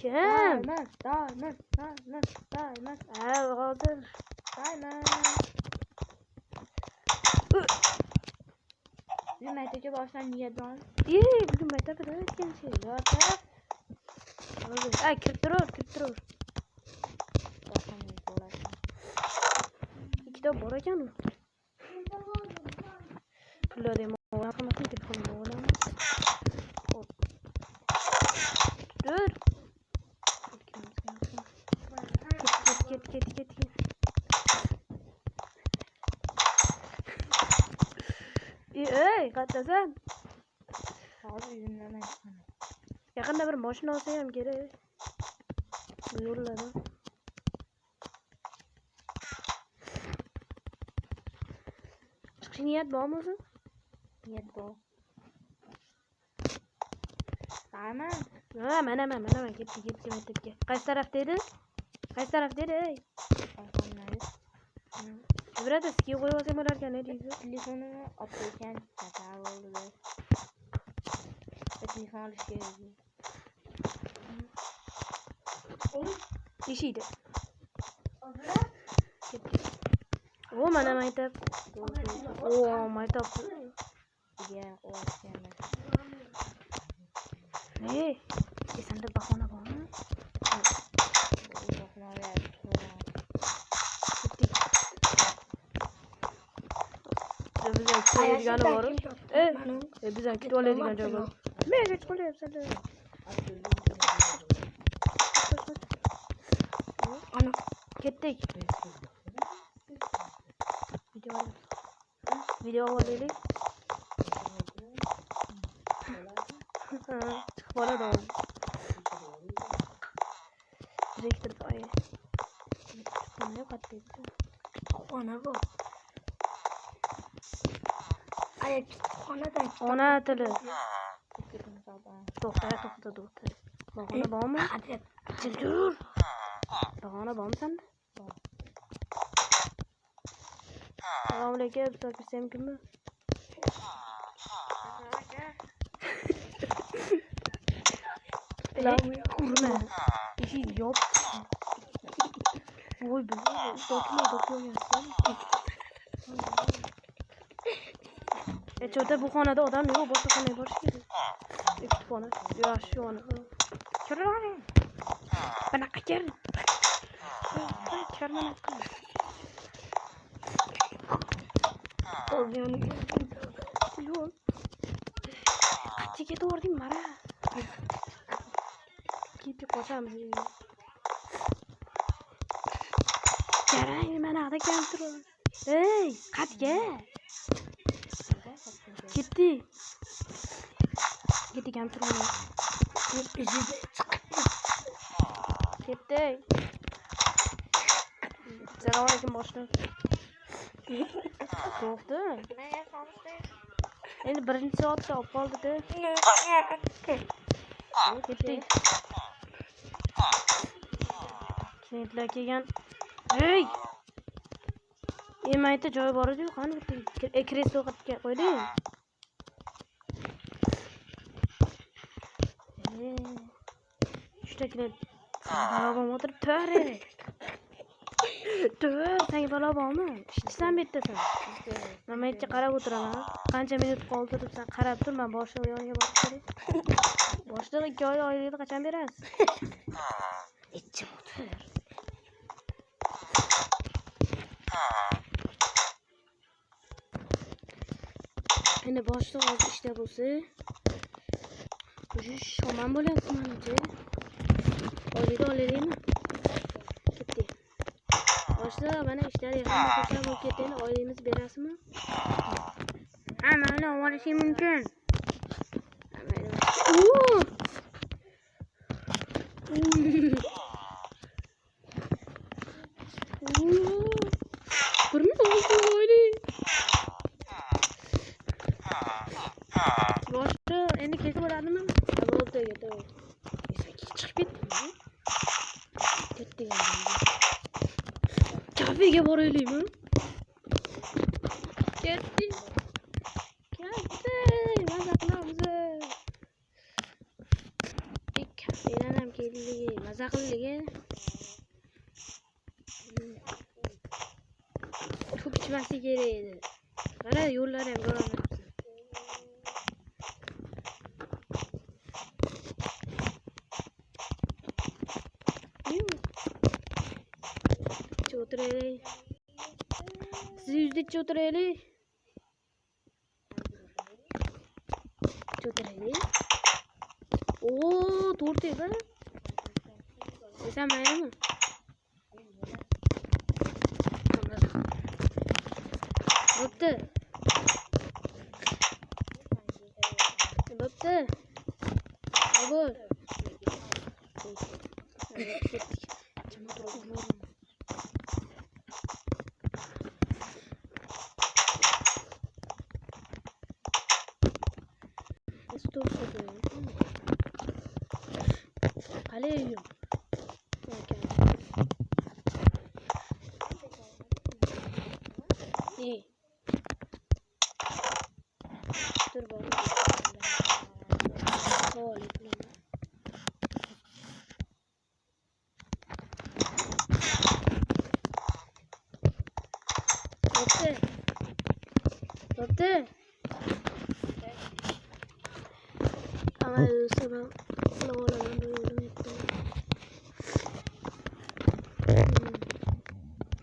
Kim? Diamond. Hozir. Diamond. Bugün maktabga borishdan niyatman. Bugun maktabga o'tgansiz. Yo'q. Ay, kirib tur. Ikkita bor ekan u. Pullar ham qilmasin, telefonimni olaman. Hop. Dur. Ket. Ey, qatnasan? Hozir yunnaman. Yaqinda bir mashina olsa ham kerak. Yo'llarda. Chiqish niyat bormi o'zi? Niyat bor. Diamond. Ha, mana ketdi maktabga. Qaysi tarafda edi? Ey? Birada skill qo'yib olsam bo'larkan, deydi. Telefonini olib qo'ygan, xatar bo'ldi. Telefon olish kerak. Ishiydi. O, mana maktab. Maktab. Esimda bahona bormi? Biz aytadigan bor. Biz aytadigan joy bor. Menga chiqolyapsan. Ana, ketdik. Video olaylik. Chiqib oladi. Direktor to'y. Qanday qatlaydi? Ona bu. Ayak xonadan. Ona tili. To'xta. Bahona bormi? Jil dur. Bahona bormi senda? Bor. Assalomu alaykum, so'rasam kimmi? Kurma. Eshik yop. Voy, bu dokumentsiz. Cho'ta bu xonada odam yo'q, boshqa xonaga borish kerak. Ikkita xona. Yo'q, shu xona. Kiradi. Bunaqa kir. Kirmana. Yo'q. Qachga to'g'ri mara. Ketib qochamiz. Jarang mana adam turib. Ey, qatga. Ketdi ham turib. Ketdi. Assalomu alaykum boshliq. To'xta. Endi birinchi soatda olib qoldi-da. Ketdik. Klientlar kelgan. Hey! Emayda joy bor edi, qani bitta kreslo qatga qo'ydik. Shunday klient. Baloban o'tirib tur. Senga balo bormi? Ishchisan bu yerda sen. Men menga qarab o'tiraman. Qancha minut qoldi deb sen qarab tur, men boshliq yoniga borib kerak. Boshliq 2 oy oylikni qachon berasiz? Ichib o'tir. Endi boshliq hozir ishda bo'lsa, o'sha shomon bo'lyapti menimcha. Oylikni olaylikmi? Ketdi. Boshliq, mana ishlar yaqin boshlab bo'lib ketdi. Endi oylikimizni berasizmi? Ha, mana olishim mumkin. Endi ketib bo'ladimi? Bo'ldi. Chiqib ketdimi? Ketdi. Kafega boraylikmi? Ketdi. Maza qilamiz. Kafedan ham keldi, maza qildi. Top ichmasi kerak edi. Qara, yo'llar ham ko'ramayapsan. O'tiraylik. Siz yuzda o'tiraylik. O'tiraylik. Oo, to'rt edi. Desam maylimi? Bo'pti. Bo'pti. Bo'l. Stop koyuyorum. Kaleye yiyorum. İyi. Dur bakalım.